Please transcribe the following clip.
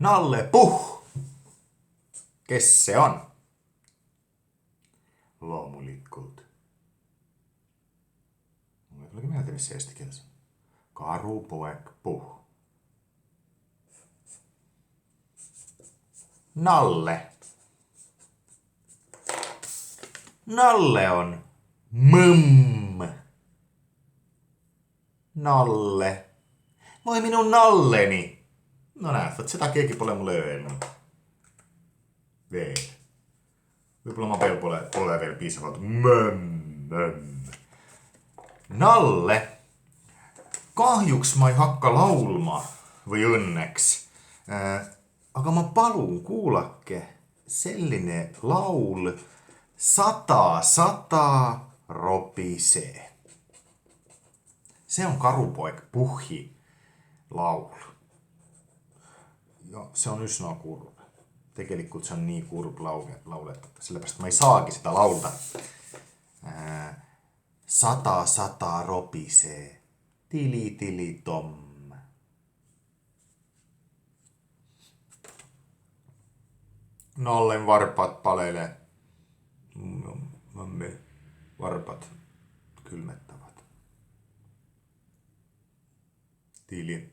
Nalle, puh! Kes se on? Loomulikult. Mulla ei tulekin mieltä, missä eesti kielessä. Karupoeg, puh. Nalle. Nalle on mmm. Nalle. Voi minun Nalleni. No näet, se takiakin pole mulle öönnyt. Veel. Võib-olla ma pole veel piisavalt mömm. Nalle. Kahjuks ma ei hakka laulma. Või õnneks. Aga ma palun, kuulake selline laul. Sata ropisee. Se on Karupoeg Puhhi laul. Ja se on üsna kurb. Tegelikult se on nii kurb lauletada. Sellepärast ma ei saagi seda laulda. Sata ropisee. Tili tom. Nallen varpaat palelee. Mamme varpat kylmettävät. Tili.